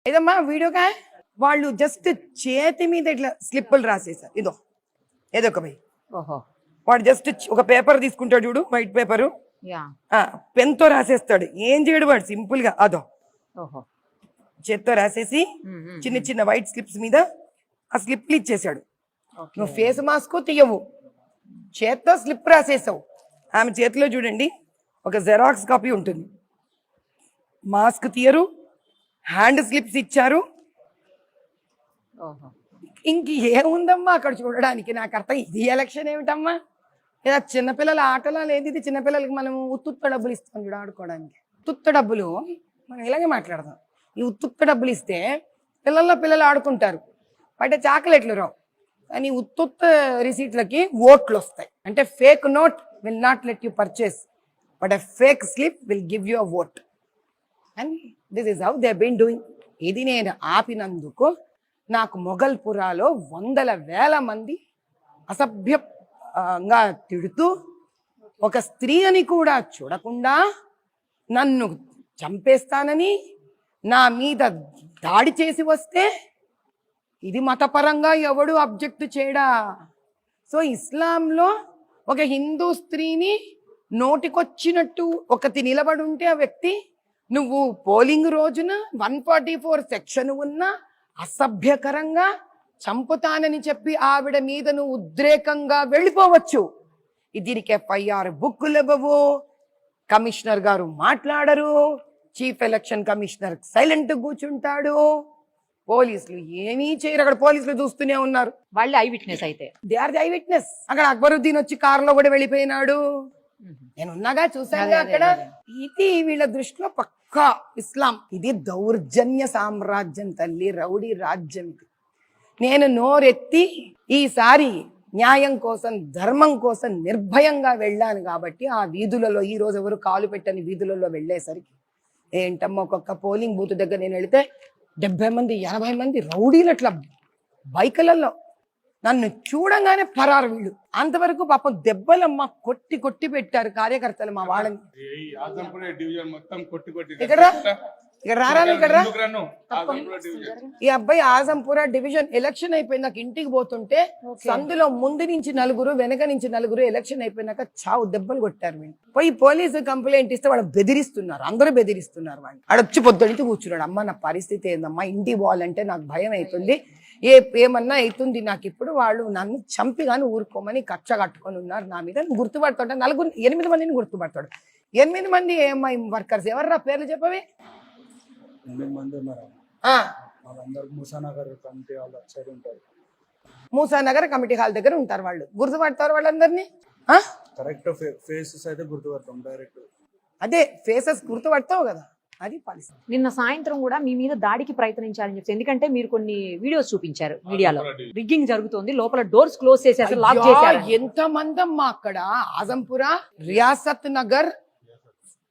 ఏదమ్మా వీడియోగా వాళ్ళు జస్ట్ చేతి మీద ఇట్లా స్లిప్పులు రాసేసారు. ఇదో ఏదో ఒక భయ్ ఓహో వాడు జస్ట్ ఒక పేపర్ తీసుకుంటాడు చూడు, వైట్ పేపరు, పెన్ తో రాసేస్తాడు. ఏం చేయడు వాడు, సింపుల్ గా అదో ఓహో చేత్తో రాసేసి చిన్న చిన్న వైట్ స్లిప్స్ మీద ఆ స్లిప్లు ఇచ్చేసాడు. నువ్వు ఫేస్ మాస్క్ తీయవు, చేత్తో స్లిప్ రాసేసావు. ఆమె చేతిలో చూడండి ఒక జెరాక్స్ కాపీ ఉంటుంది. మాస్క్ తీయరు, హ్యాండ్ స్లిప్స్ ఇచ్చారు. ఇంక ఏముందమ్మా అక్కడ చూడడానికి? నాకు అర్థం ఇది ఎలక్షన్ ఏమిటమ్మా? ఇలా చిన్నపిల్లల ఆటలా లేదు ఇది. చిన్నపిల్లలకి మనం ఉత్తుత్త డబ్బులు ఇస్తాం చూడ ఆడుకోవడానికి. ఉత్తుత్త డబ్బులు మనం ఇలాగే మాట్లాడదాం. ఈ ఉత్తుత్త డబ్బులు ఇస్తే పిల్లలు ఆడుకుంటారు, బయట చాక్లెట్లు రావు. కానీ ఉత్తుత్త రిసీట్లకి ఓట్లు వస్తాయి. అంటే fake note will not let you purchase, but a fake slip will give you a vote. And this is how they been doing. ఇది నేను ఆపినందుకు నాకు మొగల్పురాలో వందల వేల మంది అసభ్యంగా తిడుతూ, ఒక స్త్రీ అని కూడా చూడకుండా నన్ను చంపేస్తానని నా మీద దాడి చేసి వస్తే ఇది మతపరంగా ఎవడు అబ్జెక్ట్ చేయడా? సో ఇస్లాంలో ఒక హిందూ స్త్రీని నోటికొచ్చినట్టు ఒకటి నిలబడి ఉంటే ఆ వ్యక్తి, నువ్వు పోలింగ్ రోజున 144 సెక్షన్ ఉన్న అసభ్యకరంగా చంపుతానని చెప్పి ఆవిడ మీద నువ్వు ఉద్రేకంగా వెళ్ళిపోవచ్చు. దీనికి FIR బుక్కులు ఇవ్వవు, కమిషనర్ గారు మాట్లాడరు, చీఫ్ ఎలక్షన్ కమిషనర్ సైలెంట్ కూర్చుంటాడు, పోలీసులు ఏమీ చేయరు. అక్కడ పోలీసులు చూస్తూనే ఉన్నారు. వాళ్ళు ఐ విట్నెస్ అయితే they are the eye witness. అక్కడ అక్బరుద్దీన్ వచ్చి కారులో కూడా వెళ్ళిపోయినాడు, నేనున్నాగా చూసాను అక్కడ. ఇది వీళ్ళ దృష్టిలో పక్కా ఇస్లాం. ఇది దౌర్జన్య సామ్రాజ్యం తల్లి, రౌడీ రాజ్యం. నేను నోరెత్తి ఈసారి న్యాయం కోసం ధర్మం కోసం నిర్భయంగా వెళ్ళాను కాబట్టి ఆ వీధులలో, ఈ రోజు ఎవరు కాలు పెట్టని వీధులలో వెళ్ళేసరికి ఏంటమ్మా, ఒక్కొక్క పోలింగ్ బూత్ దగ్గర నేను వెళితే 70 మంది 80 మంది రౌడీలు అట్లా బైకులలో నన్ను చూడంగానే పరారు వీళ్ళు. అంతవరకు పాపం దెబ్బలమ్మ కొట్టి కొట్టి పెట్టారు కార్యకర్తలు మా వాళ్ళని. ఇక్కడ రారా, ఇక్కడ రా. ఈ అబ్బాయి ఆజంపుర డివిజన్ ఎలక్షన్ అయిపోయింది. నాకు ఇంటికి పోతుంటే సందులో ముందు నుంచి నలుగురు, వెనక నుంచి నలుగురు, ఎలక్షన్ అయిపోయినాక చావు దెబ్బలు కొట్టారు వీళ్ళు. పోయి పోలీసు కంప్లైంట్ ఇస్తే వాళ్ళు బెదిరిస్తున్నారు, అందరూ బెదిరిస్తున్నారు. వాళ్ళు ఆడొచ్చి పొద్దునికి కూర్చున్నాడు. అమ్మ నా పరిస్థితి ఏందమ్మా, ఇంటికి పోవాలంటే నాకు భయం అవుతుంది, ఏమన్నా అవుతుంది నాకు ఇప్పుడు. వాళ్ళు నన్ను చంపి కానీ ఊరుకోమని కక్ష కట్టుకొని ఉన్నారు నా మీద. గుర్తుపడతాడు 8 మందిని గుర్తుపడతాడు. 8 మంది ఏఎంఐ వర్కర్స్. ఎవర్రా పేర్లు చెప్పవే? 8 మంది ఉన్నారు. మూసానగర్ కమిటీ హాల్ దగ్గర ఉంటారు వాళ్ళు. గుర్తుపడతారు వాళ్ళందరినీ. కరెక్ట్ ఫేసెస్ అయితే గుర్తుపడతాం డైరెక్ట్. అదే ఫేసెస్ గుర్తుపడతావు కదా, అది పరిస్థితి. నిన్న సాయంత్రం కూడా మీ మీద దాడికి ప్రయత్నించారని చెప్పి, ఎందుకంటే మీరు కొన్ని వీడియోస్ చూపించారు మీడియాలో, రిగ్గింగ్ జరుగుతోంది, లోపల డోర్స్ క్లోజ్ చేసేసి లాక్ చేశారు. ఎంత మంది అమ్మా అక్కడ. Azampura, Riyasat Nagar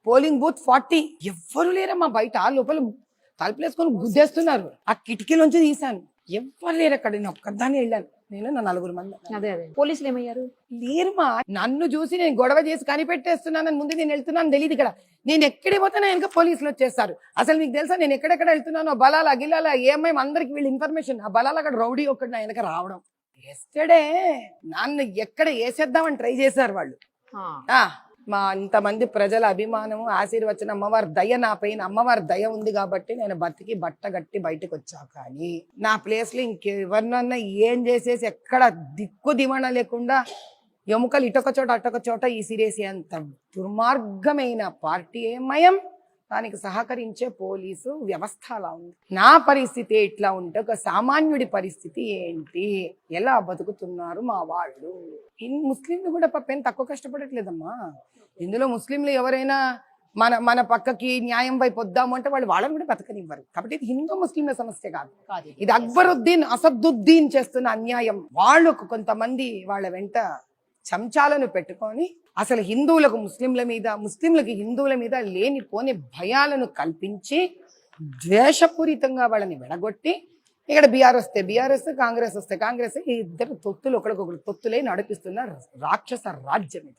polling booth 40. ఎవ్వరు లేరమ్మా బయట. లోపల తలుపులేసుకొని గుద్దేస్తున్నారు. ఆ కిటికీలోంచి తీశాను, ఎవ్వరు లేరు అక్కడ. నేను ఒక్కదాన్ని వెళ్ళాను, నేను నా 4 మంది. అదే పోలీసులు ఏమయ్యారు? లేరుమా. నన్ను చూసి నేను గొడవ చేసి కనిపెట్టేస్తున్నానని ముందు నేను వెళ్తున్నాను తెలియదు. ఇక్కడ నేను ఎక్కడికి పోతానో వెనక పోలీసులు వచ్చేస్తారు. అసలు మీకు తెలుసా నేను ఎక్కడెక్కడ వెళ్తున్నానో? బలాల గిలాల ఏమేమి అందరికి వీళ్ళు ఇన్ఫర్మేషన్. ఆ బలాల అక్కడ రౌడీ ఒకటి నా వెనక రావడం. ఎస్టర్డే నన్ను ఎక్కడ వేసేద్దామని ట్రై చేశారు వాళ్ళు. మా ఇంతమంది ప్రజల అభిమానము, ఆశీర్వచనం, అమ్మవారి దయ నా పైన, అమ్మవారి దయ ఉంది కాబట్టి నేను బతికి బట్ట గట్టి బయటకు వచ్చా. కానీ నా ప్లేస్ లో ఇంకెవరినన్నా ఏం చేసేసి ఎక్కడ దిక్కు దివణ లేకుండా ఎముకలు ఇటొక చోట అటొక చోట ఈసిరేసి అంత దుర్మార్గమైన పార్టీ ఏమయం. దానికి సహకరించే పోలీసు వ్యవస్థ అలా ఉంది. నా పరిస్థితి ఎట్లా ఉంటే ఒక సామాన్యుడి పరిస్థితి ఏంటి, ఎలా బతుకుతున్నారు మా వాళ్ళు? ముస్లింలు కూడా పాపం తక్కువ కష్టపడట్లేదమ్మా. ఇందులో ముస్లింలు ఎవరైనా మన పక్కకి న్యాయం వైపు వద్దాము అంటే వాళ్ళని కూడా బతకనివ్వరు. కాబట్టి ఇది హిందూ ముస్లింల సమస్య కాదు, ఇది అక్బరుద్దీన్ అసదుద్దీన్ చేస్తున్న అన్యాయం. వాళ్ళు కొంతమంది వాళ్ళ వెంట చెంచాలను పెట్టుకొని అసలు హిందువులకు ముస్లింల మీద, ముస్లింలకు హిందువుల మీద లేనిపోని భయాలను కల్పించి ద్వేషపూరితంగా వాళ్ళని వెడగొట్టి, ఇక్కడ బీఆర్ వస్తే బీఆర్ఎస్, కాంగ్రెస్ వస్తే కాంగ్రెస్, ఈ ఇద్దరు తొత్తులు ఒకరికొకరు తొత్తులే నడిపిస్తున్న రాక్షస రాజ్యం ఇది.